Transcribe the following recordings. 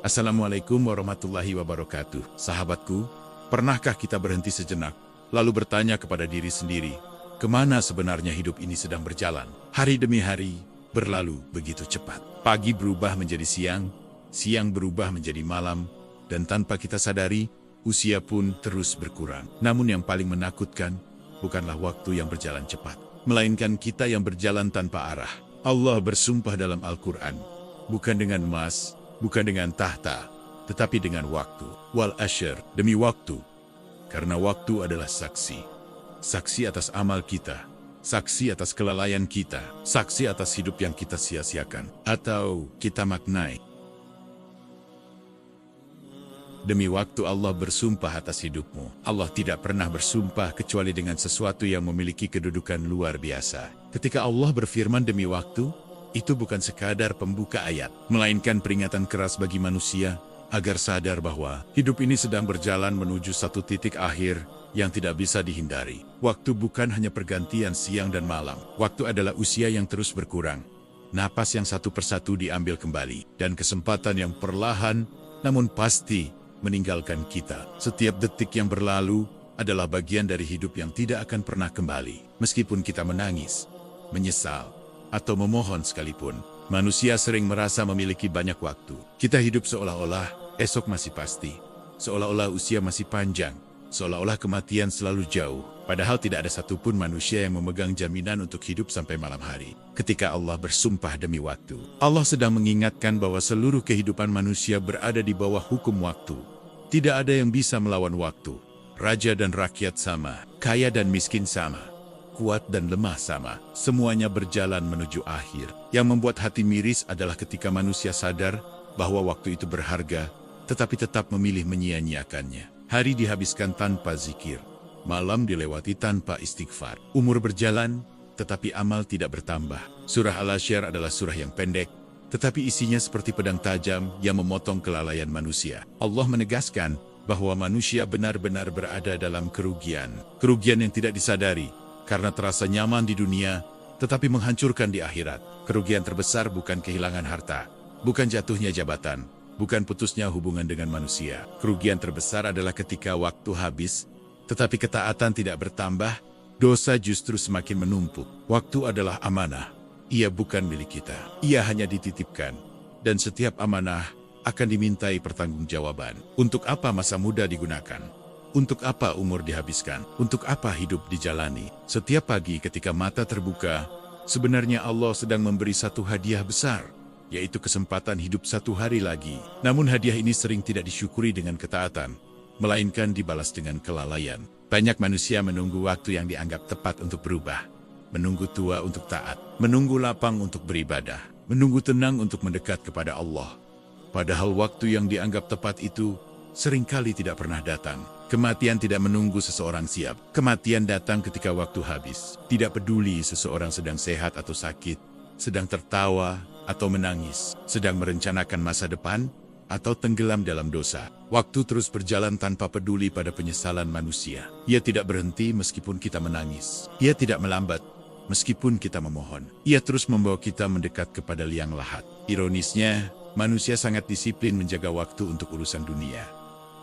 Assalamualaikum warahmatullahi wabarakatuh. Sahabatku, pernahkah kita berhenti sejenak, lalu bertanya kepada diri sendiri, kemana sebenarnya hidup ini sedang berjalan? Hari demi hari, berlalu begitu cepat. Pagi berubah menjadi siang, siang berubah menjadi malam, dan tanpa kita sadari, usia pun terus berkurang. Namun yang paling menakutkan, bukanlah waktu yang berjalan cepat, melainkan kita yang berjalan tanpa arah. Allah bersumpah dalam Al-Quran, bukan dengan emas, bukan dengan tahta, tetapi dengan waktu. Wal asyr, demi waktu. Karena waktu adalah saksi. Saksi atas amal kita. Saksi atas kelalaian kita. Saksi atas hidup yang kita sia-siakan. Atau kita maknai. Demi waktu Allah bersumpah atas hidupmu. Allah tidak pernah bersumpah kecuali dengan sesuatu yang memiliki kedudukan luar biasa. Ketika Allah berfirman demi waktu, itu bukan sekadar pembuka ayat, melainkan peringatan keras bagi manusia agar sadar bahwa hidup ini sedang berjalan menuju satu titik akhir yang tidak bisa dihindari. Waktu bukan hanya pergantian siang dan malam. Waktu adalah usia yang terus berkurang. Napas yang satu persatu diambil kembali. Dan kesempatan yang perlahan namun pasti meninggalkan kita. Setiap detik yang berlalu adalah bagian dari hidup yang tidak akan pernah kembali. Meskipun kita menangis, menyesal, atau memohon sekalipun, manusia sering merasa memiliki banyak waktu. Kita hidup seolah-olah esok masih pasti, seolah-olah usia masih panjang, seolah-olah kematian selalu jauh. Padahal tidak ada satupun manusia yang memegang jaminan untuk hidup sampai malam hari. Ketika Allah bersumpah demi waktu, Allah sedang mengingatkan bahwa seluruh kehidupan manusia berada di bawah hukum waktu. Tidak ada yang bisa melawan waktu. Raja dan rakyat sama, kaya dan miskin sama, kuat dan lemah sama, semuanya berjalan menuju akhir. Yang membuat hati miris adalah ketika manusia sadar bahwa waktu itu berharga, tetapi tetap memilih menyia-nyiakannya. Hari dihabiskan tanpa zikir, malam dilewati tanpa istighfar. Umur berjalan, tetapi amal tidak bertambah. Surah Al-Asyr adalah surah yang pendek, tetapi isinya seperti pedang tajam yang memotong kelalaian manusia. Allah menegaskan bahwa manusia benar-benar berada dalam kerugian. Kerugian yang tidak disadari, karena terasa nyaman di dunia, tetapi menghancurkan di akhirat. Kerugian terbesar bukan kehilangan harta, bukan jatuhnya jabatan, bukan putusnya hubungan dengan manusia. Kerugian terbesar adalah ketika waktu habis, tetapi ketaatan tidak bertambah, dosa justru semakin menumpuk. Waktu adalah amanah, ia bukan milik kita. Ia hanya dititipkan, dan setiap amanah akan dimintai pertanggungjawaban. Untuk apa masa muda digunakan? Untuk apa umur dihabiskan? Untuk apa hidup dijalani? Setiap pagi ketika mata terbuka, sebenarnya Allah sedang memberi satu hadiah besar, yaitu kesempatan hidup satu hari lagi. Namun hadiah ini sering tidak disyukuri dengan ketaatan, melainkan dibalas dengan kelalaian. Banyak manusia menunggu waktu yang dianggap tepat untuk berubah, menunggu tua untuk taat, menunggu lapang untuk beribadah, menunggu tenang untuk mendekat kepada Allah. Padahal waktu yang dianggap tepat itu seringkali tidak pernah datang. Kematian tidak menunggu seseorang siap. Kematian datang ketika waktu habis. Tidak peduli seseorang sedang sehat atau sakit, sedang tertawa atau menangis, sedang merencanakan masa depan atau tenggelam dalam dosa. Waktu terus berjalan tanpa peduli pada penyesalan manusia. Ia tidak berhenti meskipun kita menangis. Ia tidak melambat meskipun kita memohon. Ia terus membawa kita mendekat kepada liang lahat. Ironisnya, manusia sangat disiplin menjaga waktu untuk urusan dunia.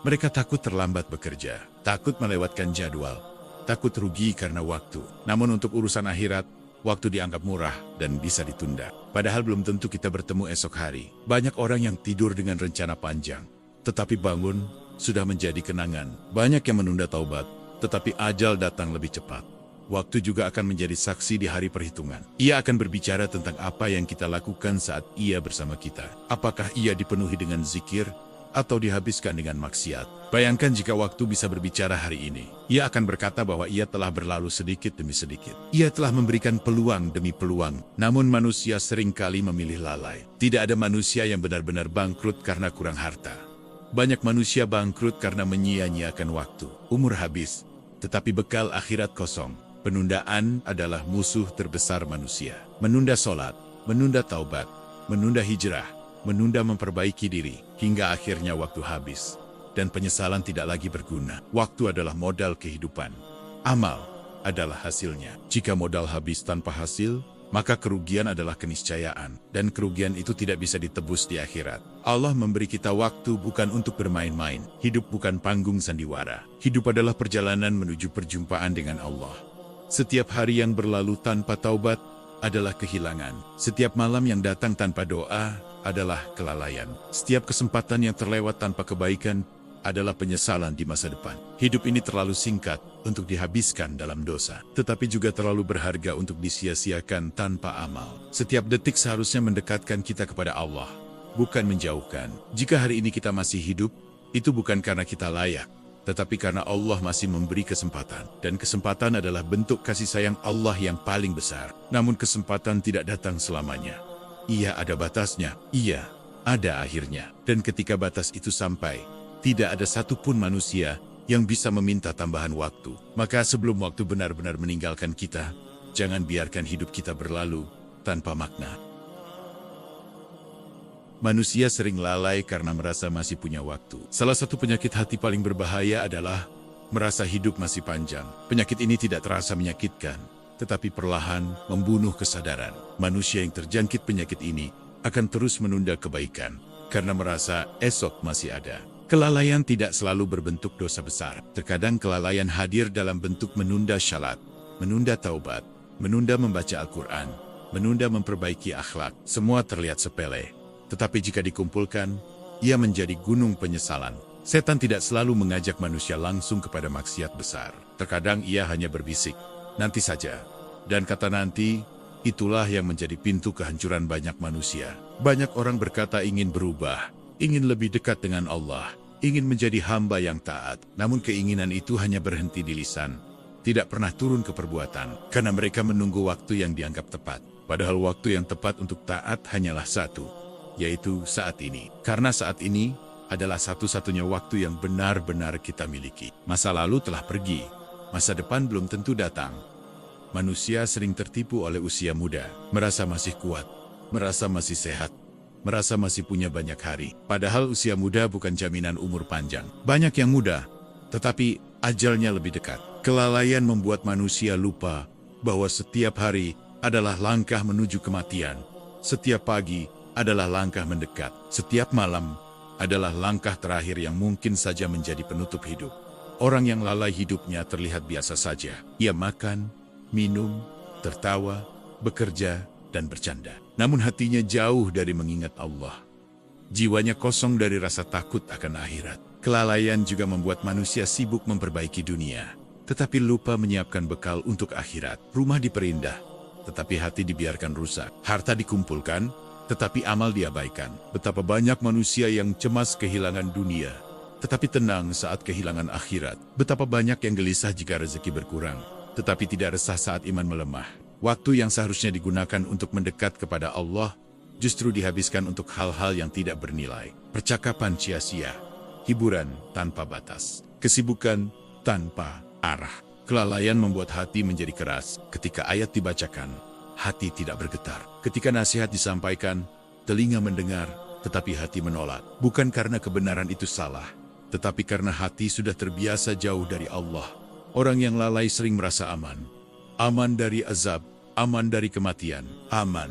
Mereka takut terlambat bekerja, takut melewatkan jadwal, takut rugi karena waktu. Namun untuk urusan akhirat, waktu dianggap murah dan bisa ditunda. Padahal belum tentu kita bertemu esok hari. Banyak orang yang tidur dengan rencana panjang, tetapi bangun sudah menjadi kenangan. Banyak yang menunda taubat, tetapi ajal datang lebih cepat. Waktu juga akan menjadi saksi di hari perhitungan. Ia akan berbicara tentang apa yang kita lakukan saat ia bersama kita. Apakah ia dipenuhi dengan zikir, atau dihabiskan dengan maksiat. Bayangkan jika waktu bisa berbicara hari ini. Ia akan berkata bahwa ia telah berlalu sedikit demi sedikit. Ia telah memberikan peluang demi peluang. Namun manusia seringkali memilih lalai. Tidak ada manusia yang benar-benar bangkrut karena kurang harta. Banyak manusia bangkrut karena menyia-nyiakan waktu. Umur habis, tetapi bekal akhirat kosong. Penundaan adalah musuh terbesar manusia. Menunda sholat, menunda taubat, menunda hijrah, menunda memperbaiki diri, hingga akhirnya waktu habis, dan penyesalan tidak lagi berguna. Waktu adalah modal kehidupan. Amal adalah hasilnya. Jika modal habis tanpa hasil, maka kerugian adalah keniscayaan, dan kerugian itu tidak bisa ditebus di akhirat. Allah memberi kita waktu bukan untuk bermain-main. Hidup bukan panggung sandiwara. Hidup adalah perjalanan menuju perjumpaan dengan Allah. Setiap hari yang berlalu tanpa taubat adalah kehilangan. Setiap malam yang datang tanpa doa adalah kelalaian. Setiap kesempatan yang terlewat tanpa kebaikan adalah penyesalan di masa depan. Hidup ini terlalu singkat untuk dihabiskan dalam dosa, tetapi juga terlalu berharga untuk disia-siakan tanpa amal. Setiap detik seharusnya mendekatkan kita kepada Allah, bukan menjauhkan. Jika hari ini kita masih hidup, itu bukan karena kita layak, tetapi karena Allah masih memberi kesempatan. Dan kesempatan adalah bentuk kasih sayang Allah yang paling besar. Namun kesempatan tidak datang selamanya. Ia ada batasnya, ia ada akhirnya. Dan ketika batas itu sampai, tidak ada satupun manusia yang bisa meminta tambahan waktu. Maka sebelum waktu benar-benar meninggalkan kita, jangan biarkan hidup kita berlalu tanpa makna. Manusia sering lalai karena merasa masih punya waktu. Salah satu penyakit hati paling berbahaya adalah merasa hidup masih panjang. Penyakit ini tidak terasa menyakitkan, tetapi perlahan membunuh kesadaran. Manusia yang terjangkit penyakit ini akan terus menunda kebaikan karena merasa esok masih ada. Kelalaian tidak selalu berbentuk dosa besar. Terkadang kelalaian hadir dalam bentuk menunda syalat, menunda taubat, menunda membaca Al-Quran, menunda memperbaiki akhlak. Semua terlihat sepele, tetapi jika dikumpulkan, ia menjadi gunung penyesalan. Setan tidak selalu mengajak manusia langsung kepada maksiat besar. Terkadang ia hanya berbisik, nanti saja. Dan kata nanti, itulah yang menjadi pintu kehancuran banyak manusia. Banyak orang berkata ingin berubah, ingin lebih dekat dengan Allah, ingin menjadi hamba yang taat. Namun keinginan itu hanya berhenti di lisan, tidak pernah turun ke perbuatan, karena mereka menunggu waktu yang dianggap tepat. Padahal waktu yang tepat untuk taat hanyalah satu, yaitu saat ini. Karena saat ini adalah satu-satunya waktu yang benar-benar kita miliki. Masa lalu telah pergi, masa depan belum tentu datang. Manusia sering tertipu oleh usia muda, merasa masih kuat, merasa masih sehat, merasa masih punya banyak hari. Padahal usia muda bukan jaminan umur panjang. Banyak yang muda, tetapi ajalnya lebih dekat. Kelalaian membuat manusia lupa bahwa setiap hari adalah langkah menuju kematian. Setiap pagi adalah langkah mendekat. Setiap malam adalah langkah terakhir yang mungkin saja menjadi penutup hidup. Orang yang lalai hidupnya terlihat biasa saja. Ia makan, minum, tertawa, bekerja, dan bercanda. Namun hatinya jauh dari mengingat Allah. Jiwanya kosong dari rasa takut akan akhirat. Kelalaian juga membuat manusia sibuk memperbaiki dunia, tetapi lupa menyiapkan bekal untuk akhirat. Rumah diperindah, tetapi hati dibiarkan rusak. Harta dikumpulkan, tetapi amal diabaikan. Betapa banyak manusia yang cemas kehilangan dunia, tetapi tenang saat kehilangan akhirat. Betapa banyak yang gelisah jika rezeki berkurang, tetapi tidak resah saat iman melemah. Waktu yang seharusnya digunakan untuk mendekat kepada Allah justru dihabiskan untuk hal-hal yang tidak bernilai. Percakapan sia-sia, hiburan tanpa batas, kesibukan tanpa arah. Kelalaian membuat hati menjadi keras. Ketika ayat dibacakan, hati tidak bergetar. Ketika nasihat disampaikan, telinga mendengar, tetapi hati menolak. Bukan karena kebenaran itu salah, tetapi karena hati sudah terbiasa jauh dari Allah. Orang yang lalai sering merasa aman. Aman dari azab, aman dari kematian, aman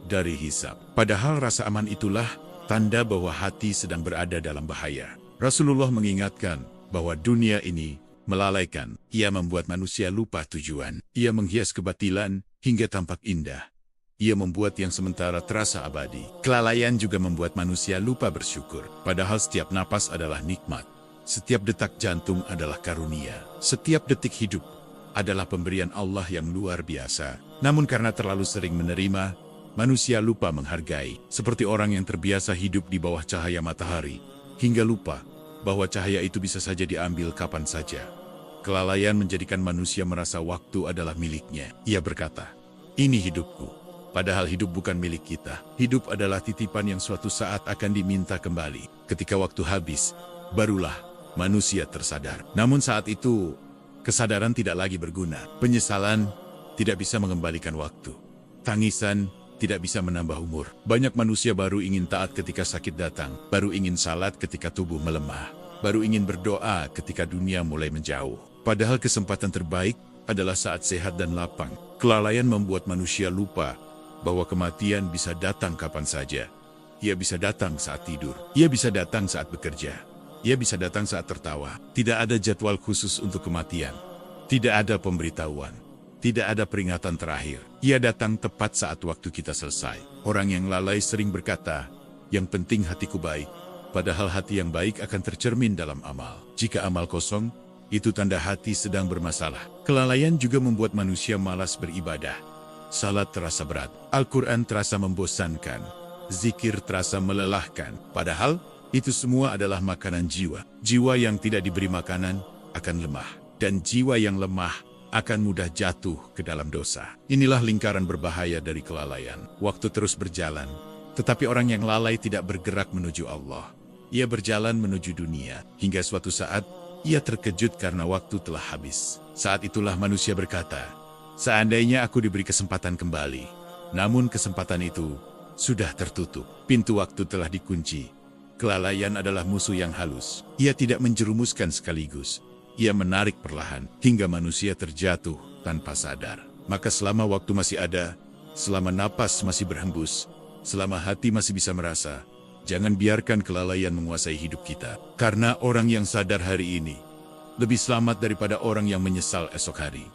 dari hisab. Padahal rasa aman itulah tanda bahwa hati sedang berada dalam bahaya. Rasulullah mengingatkan bahwa dunia ini melalaikan. Ia membuat manusia lupa tujuan. Ia menghias kebatilan hingga tampak indah. Ia membuat yang sementara terasa abadi. Kelalaian juga membuat manusia lupa bersyukur. Padahal setiap napas adalah nikmat. Setiap detak jantung adalah karunia. Setiap detik hidup adalah pemberian Allah yang luar biasa. Namun karena terlalu sering menerima, manusia lupa menghargai. Seperti orang yang terbiasa hidup di bawah cahaya matahari, hingga lupa bahwa cahaya itu bisa saja diambil kapan saja. Kelalaian menjadikan manusia merasa waktu adalah miliknya. Ia berkata, "Ini hidupku." Padahal hidup bukan milik kita. Hidup adalah titipan yang suatu saat akan diminta kembali. Ketika waktu habis, barulah manusia tersadar. Namun saat itu, kesadaran tidak lagi berguna. Penyesalan tidak bisa mengembalikan waktu. Tangisan tidak bisa menambah umur. Banyak manusia baru ingin taat ketika sakit datang, baru ingin salat ketika tubuh melemah, baru ingin berdoa ketika dunia mulai menjauh. Padahal kesempatan terbaik adalah saat sehat dan lapang. Kelalaian membuat manusia lupa bahwa kematian bisa datang kapan saja. Ia bisa datang saat tidur. Ia bisa datang saat bekerja. Ia bisa datang saat tertawa. Tidak ada jadwal khusus untuk kematian. Tidak ada pemberitahuan. Tidak ada peringatan terakhir. Ia datang tepat saat waktu kita selesai. Orang yang lalai sering berkata, "Yang penting hatiku baik." Padahal hati yang baik akan tercermin dalam amal. Jika amal kosong, itu tanda hati sedang bermasalah. Kelalaian juga membuat manusia malas beribadah. Salat terasa berat, Al-Quran terasa membosankan, zikir terasa melelahkan. Padahal, itu semua adalah makanan jiwa. Jiwa yang tidak diberi makanan akan lemah. Dan jiwa yang lemah akan mudah jatuh ke dalam dosa. Inilah lingkaran berbahaya dari kelalaian. Waktu terus berjalan, tetapi orang yang lalai tidak bergerak menuju Allah. Ia berjalan menuju dunia, hingga suatu saat, ia terkejut karena waktu telah habis. Saat itulah manusia berkata, "Seandainya aku diberi kesempatan kembali." Namun kesempatan itu sudah tertutup. Pintu waktu telah dikunci. Kelalaian adalah musuh yang halus. Ia tidak menjerumuskan sekaligus. Ia menarik perlahan, hingga manusia terjatuh tanpa sadar. Maka selama waktu masih ada, selama napas masih berhembus, selama hati masih bisa merasa, jangan biarkan kelalaian menguasai hidup kita. Karena orang yang sadar hari ini lebih selamat daripada orang yang menyesal esok hari.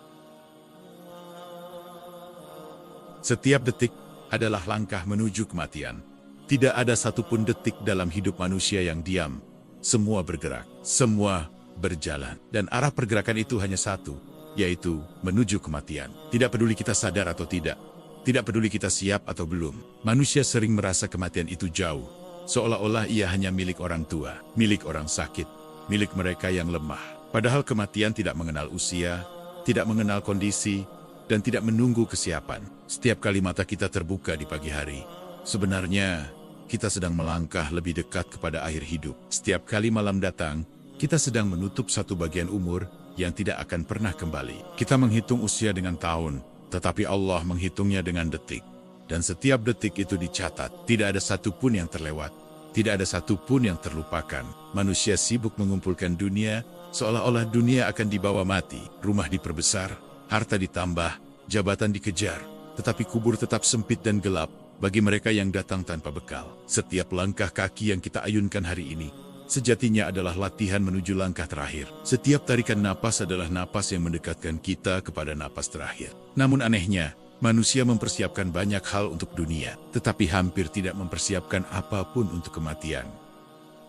Setiap detik adalah langkah menuju kematian. Tidak ada satupun detik dalam hidup manusia yang diam. Semua bergerak, semua berjalan. Dan arah pergerakan itu hanya satu, yaitu menuju kematian. Tidak peduli kita sadar atau tidak. Tidak peduli kita siap atau belum. Manusia sering merasa kematian itu jauh. Seolah-olah ia hanya milik orang tua, milik orang sakit, milik mereka yang lemah. Padahal kematian tidak mengenal usia, tidak mengenal kondisi, dan tidak menunggu kesiapan. Setiap kali mata kita terbuka di pagi hari, sebenarnya kita sedang melangkah lebih dekat kepada akhir hidup. Setiap kali malam datang, kita sedang menutup satu bagian umur yang tidak akan pernah kembali. Kita menghitung usia dengan tahun, tetapi Allah menghitungnya dengan detik. Dan setiap detik itu dicatat, tidak ada satupun yang terlewat, tidak ada satupun yang terlupakan. Manusia sibuk mengumpulkan dunia, seolah-olah dunia akan dibawa mati. Rumah diperbesar, harta ditambah, jabatan dikejar, tetapi kubur tetap sempit dan gelap bagi mereka yang datang tanpa bekal. Setiap langkah kaki yang kita ayunkan hari ini, sejatinya adalah latihan menuju langkah terakhir. Setiap tarikan napas adalah napas yang mendekatkan kita kepada napas terakhir. Namun anehnya, manusia mempersiapkan banyak hal untuk dunia, tetapi hampir tidak mempersiapkan apapun untuk kematian.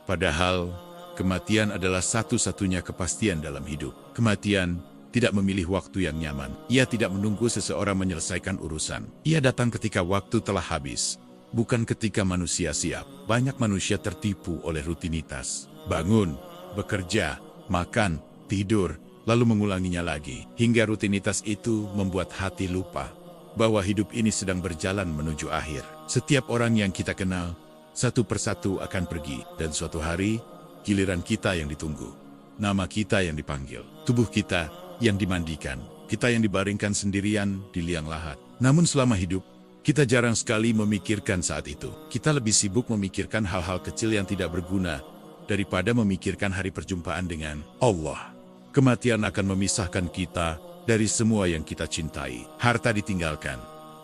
Padahal, kematian adalah satu-satunya kepastian dalam hidup. Kematian tidak memilih waktu yang nyaman. Ia tidak menunggu seseorang menyelesaikan urusan. Ia datang ketika waktu telah habis, bukan ketika manusia siap. Banyak manusia tertipu oleh rutinitas. Bangun, bekerja, makan, tidur, lalu mengulanginya lagi. Hingga rutinitas itu membuat hati lupa bahwa hidup ini sedang berjalan menuju akhir. Setiap orang yang kita kenal, satu persatu akan pergi. Dan suatu hari, giliran kita yang ditunggu. Nama kita yang dipanggil. Tubuh kita yang dimandikan. Kita yang dibaringkan sendirian di liang lahat. Namun selama hidup, kita jarang sekali memikirkan saat itu. Kita lebih sibuk memikirkan hal-hal kecil yang tidak berguna daripada memikirkan hari perjumpaan dengan Allah. Kematian akan memisahkan kita dari semua yang kita cintai. Harta ditinggalkan,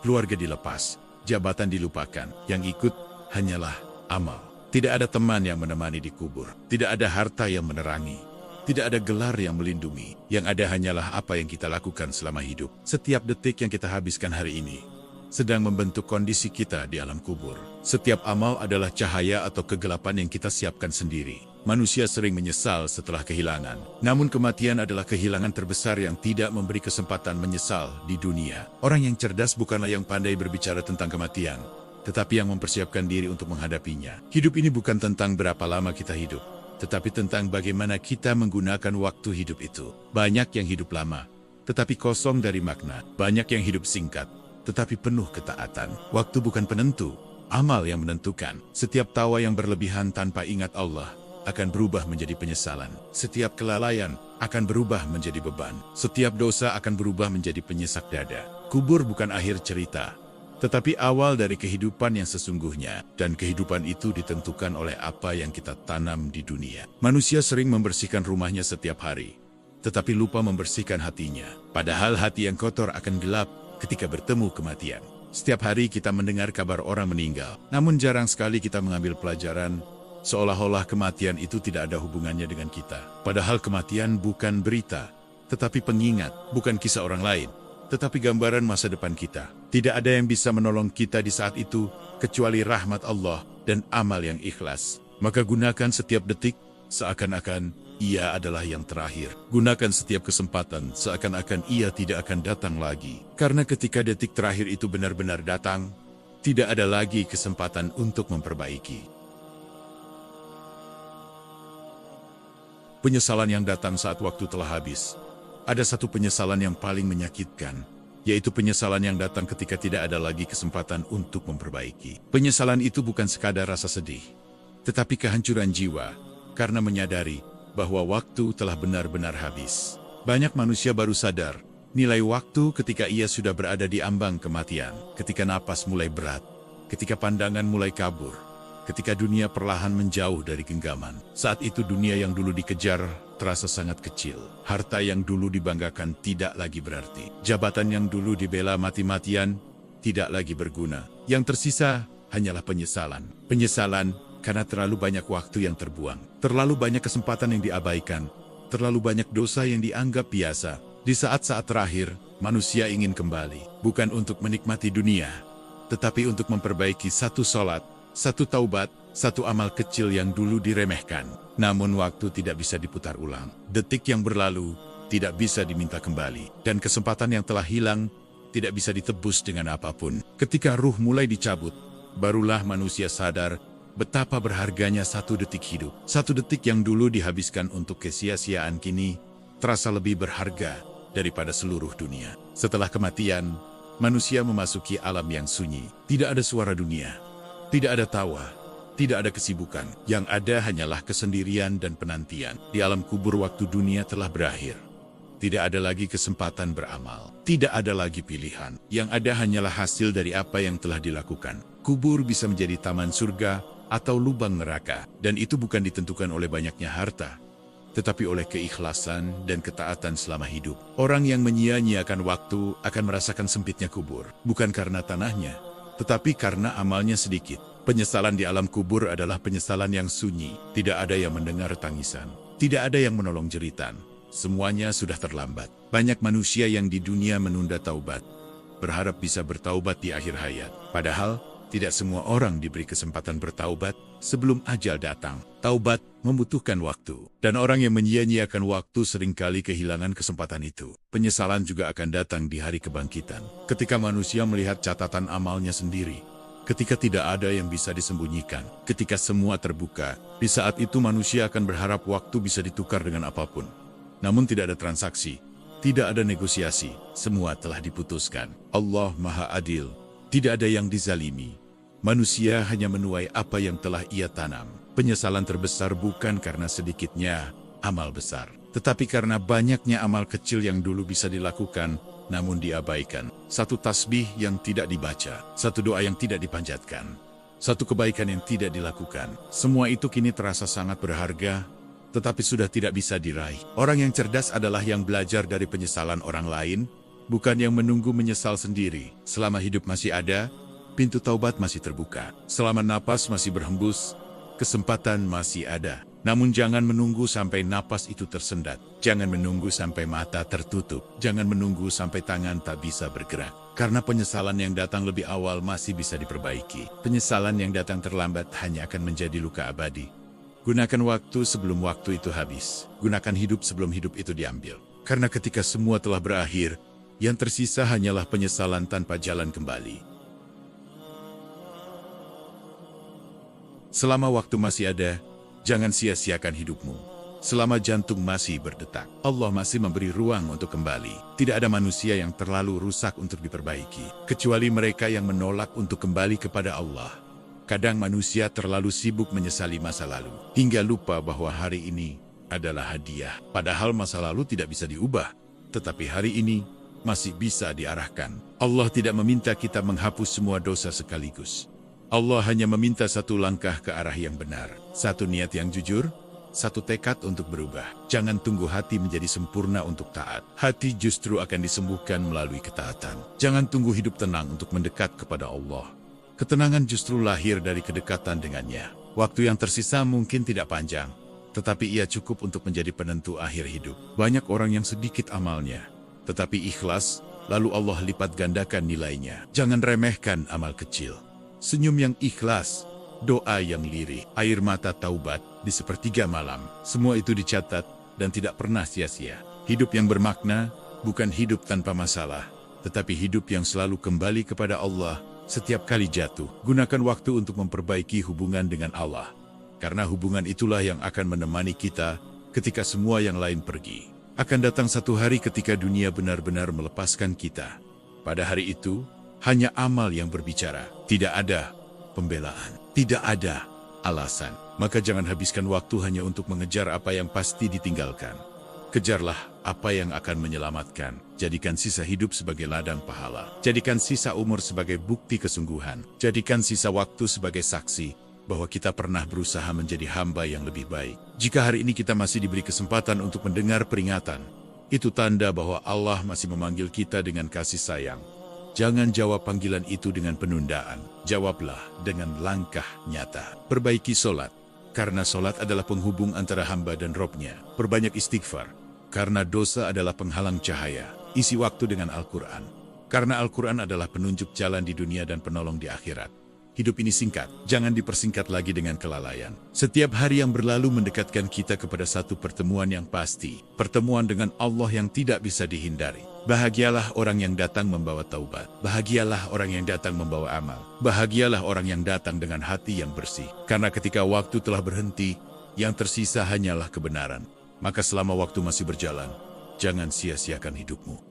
keluarga dilepas, jabatan dilupakan. Yang ikut hanyalah amal. Tidak ada teman yang menemani di kubur. Tidak ada harta yang menerangi. Tidak ada gelar yang melindungi. Yang ada hanyalah apa yang kita lakukan selama hidup. Setiap detik yang kita habiskan hari ini sedang membentuk kondisi kita di alam kubur. Setiap amal adalah cahaya atau kegelapan yang kita siapkan sendiri. Manusia sering menyesal setelah kehilangan. Namun kematian adalah kehilangan terbesar yang tidak memberi kesempatan menyesal di dunia. Orang yang cerdas bukanlah yang pandai berbicara tentang kematian, tetapi yang mempersiapkan diri untuk menghadapinya. Hidup ini bukan tentang berapa lama kita hidup, tetapi tentang bagaimana kita menggunakan waktu hidup itu. Banyak yang hidup lama, tetapi kosong dari makna. Banyak yang hidup singkat, tetapi penuh ketaatan. Waktu bukan penentu, amal yang menentukan. Setiap tawa yang berlebihan tanpa ingat Allah akan berubah menjadi penyesalan. Setiap kelalaian akan berubah menjadi beban. Setiap dosa akan berubah menjadi penyesak dada. Kubur bukan akhir cerita, tetapi awal dari kehidupan yang sesungguhnya. Dan kehidupan itu ditentukan oleh apa yang kita tanam di dunia. Manusia sering membersihkan rumahnya setiap hari, tetapi lupa membersihkan hatinya. Padahal hati yang kotor akan gelap ketika bertemu kematian. Setiap hari kita mendengar kabar orang meninggal, namun jarang sekali kita mengambil pelajaran, seolah-olah kematian itu tidak ada hubungannya dengan kita. Padahal kematian bukan berita, tetapi pengingat, bukan kisah orang lain, tetapi gambaran masa depan kita. Tidak ada yang bisa menolong kita di saat itu, kecuali rahmat Allah dan amal yang ikhlas. Maka gunakan setiap detik, seakan-akan ia adalah yang terakhir. Gunakan setiap kesempatan seakan-akan ia tidak akan datang lagi. Karena ketika detik terakhir itu benar-benar datang, tidak ada lagi kesempatan untuk memperbaiki. Penyesalan yang datang saat waktu telah habis. Ada satu penyesalan yang paling menyakitkan, yaitu penyesalan yang datang ketika tidak ada lagi kesempatan untuk memperbaiki. Penyesalan itu bukan sekadar rasa sedih, tetapi kehancuran jiwa, karena menyadari bahwa waktu telah benar-benar habis. Banyak manusia baru sadar nilai waktu ketika ia sudah berada di ambang kematian, ketika napas mulai berat, ketika pandangan mulai kabur, ketika dunia perlahan menjauh dari genggaman. Saat itu dunia yang dulu dikejar terasa sangat kecil. Harta yang dulu dibanggakan tidak lagi berarti. Jabatan yang dulu dibela mati-matian tidak lagi berguna. Yang tersisa hanyalah penyesalan. Penyesalan karena terlalu banyak waktu yang terbuang, terlalu banyak kesempatan yang diabaikan, terlalu banyak dosa yang dianggap biasa. Di saat-saat terakhir, manusia ingin kembali, bukan untuk menikmati dunia, tetapi untuk memperbaiki satu sholat, satu taubat, satu amal kecil yang dulu diremehkan. Namun waktu tidak bisa diputar ulang. Detik yang berlalu tidak bisa diminta kembali. Dan kesempatan yang telah hilang tidak bisa ditebus dengan apapun. Ketika ruh mulai dicabut, barulah manusia sadar betapa berharganya satu detik hidup. Satu detik yang dulu dihabiskan untuk kesia-siaan kini terasa lebih berharga daripada seluruh dunia. Setelah kematian, manusia memasuki alam yang sunyi. Tidak ada suara dunia, tidak ada tawa, tidak ada kesibukan. Yang ada hanyalah kesendirian dan penantian. Di alam kubur waktu dunia telah berakhir. Tidak ada lagi kesempatan beramal. Tidak ada lagi pilihan. Yang ada hanyalah hasil dari apa yang telah dilakukan. Kubur bisa menjadi taman surga atau lubang neraka. Dan itu bukan ditentukan oleh banyaknya harta, tetapi oleh keikhlasan dan ketaatan selama hidup. Orang yang menyia-nyiakan waktu akan merasakan sempitnya kubur. Bukan karena tanahnya, tetapi karena amalnya sedikit. Penyesalan di alam kubur adalah penyesalan yang sunyi. Tidak ada yang mendengar tangisan. Tidak ada yang menolong jeritan. Semuanya sudah terlambat. Banyak manusia yang di dunia menunda taubat, berharap bisa bertaubat di akhir hayat. Padahal, tidak semua orang diberi kesempatan bertaubat sebelum ajal datang. Taubat membutuhkan waktu. Dan orang yang menyia-nyiakan waktu seringkali kehilangan kesempatan itu. Penyesalan juga akan datang di hari kebangkitan. Ketika manusia melihat catatan amalnya sendiri. Ketika tidak ada yang bisa disembunyikan. Ketika semua terbuka. Di saat itu manusia akan berharap waktu bisa ditukar dengan apapun. Namun tidak ada transaksi. Tidak ada negosiasi. Semua telah diputuskan. Allah Maha Adil. Tidak ada yang dizalimi. Manusia hanya menuai apa yang telah ia tanam. Penyesalan terbesar bukan karena sedikitnya amal besar, tetapi karena banyaknya amal kecil yang dulu bisa dilakukan, namun diabaikan. Satu tasbih yang tidak dibaca, satu doa yang tidak dipanjatkan, satu kebaikan yang tidak dilakukan. Semua itu kini terasa sangat berharga, tetapi sudah tidak bisa diraih. Orang yang cerdas adalah yang belajar dari penyesalan orang lain, bukan yang menunggu menyesal sendiri. Selama hidup masih ada, pintu taubat masih terbuka. Selama napas masih berhembus, kesempatan masih ada. Namun jangan menunggu sampai napas itu tersendat. Jangan menunggu sampai mata tertutup. Jangan menunggu sampai tangan tak bisa bergerak. Karena penyesalan yang datang lebih awal masih bisa diperbaiki. Penyesalan yang datang terlambat hanya akan menjadi luka abadi. Gunakan waktu sebelum waktu itu habis. Gunakan hidup sebelum hidup itu diambil. Karena ketika semua telah berakhir, yang tersisa hanyalah penyesalan tanpa jalan kembali. Selama waktu masih ada, jangan sia-siakan hidupmu. Selama jantung masih berdetak, Allah masih memberi ruang untuk kembali. Tidak ada manusia yang terlalu rusak untuk diperbaiki, kecuali mereka yang menolak untuk kembali kepada Allah. Kadang manusia terlalu sibuk menyesali masa lalu, hingga lupa bahwa hari ini adalah hadiah. Padahal masa lalu tidak bisa diubah, tetapi hari ini masih bisa diarahkan. Allah tidak meminta kita menghapus semua dosa sekaligus. Allah hanya meminta satu langkah ke arah yang benar, satu niat yang jujur, satu tekad untuk berubah. Jangan tunggu hati menjadi sempurna untuk taat. Hati justru akan disembuhkan melalui ketaatan. Jangan tunggu hidup tenang untuk mendekat kepada Allah. Ketenangan justru lahir dari kedekatan dengannya. Waktu yang tersisa mungkin tidak panjang, tetapi ia cukup untuk menjadi penentu akhir hidup. Banyak orang yang sedikit amalnya, tetapi ikhlas, lalu Allah lipat gandakan nilainya. Jangan remehkan amal kecil. Senyum yang ikhlas, doa yang lirih, air mata taubat di sepertiga malam. Semua itu dicatat dan tidak pernah sia-sia. Hidup yang bermakna bukan hidup tanpa masalah, tetapi hidup yang selalu kembali kepada Allah setiap kali jatuh. Gunakan waktu untuk memperbaiki hubungan dengan Allah, karena hubungan itulah yang akan menemani kita ketika semua yang lain pergi. Akan datang satu hari ketika dunia benar-benar melepaskan kita. Pada hari itu, hanya amal yang berbicara. Tidak ada pembelaan, tidak ada alasan. Maka jangan habiskan waktu hanya untuk mengejar apa yang pasti ditinggalkan. Kejarlah apa yang akan menyelamatkan. Jadikan sisa hidup sebagai ladang pahala. Jadikan sisa umur sebagai bukti kesungguhan. Jadikan sisa waktu sebagai saksi bahwa kita pernah berusaha menjadi hamba yang lebih baik. Jika hari ini kita masih diberi kesempatan untuk mendengar peringatan, itu tanda bahwa Allah masih memanggil kita dengan kasih sayang. Jangan jawab panggilan itu dengan penundaan. Jawablah dengan langkah nyata. Perbaiki solat, karena solat adalah penghubung antara hamba dan Robnya. Perbanyak istighfar, karena dosa adalah penghalang cahaya. Isi waktu dengan Al-Quran, karena Al-Quran adalah penunjuk jalan di dunia dan penolong di akhirat. Hidup ini singkat, jangan dipersingkat lagi dengan kelalaian. Setiap hari yang berlalu mendekatkan kita kepada satu pertemuan yang pasti. Pertemuan dengan Allah yang tidak bisa dihindari. Bahagialah orang yang datang membawa taubat. Bahagialah orang yang datang membawa amal. Bahagialah orang yang datang dengan hati yang bersih. Karena ketika waktu telah berhenti, yang tersisa hanyalah kebenaran. Maka selama waktu masih berjalan, jangan sia-siakan hidupmu.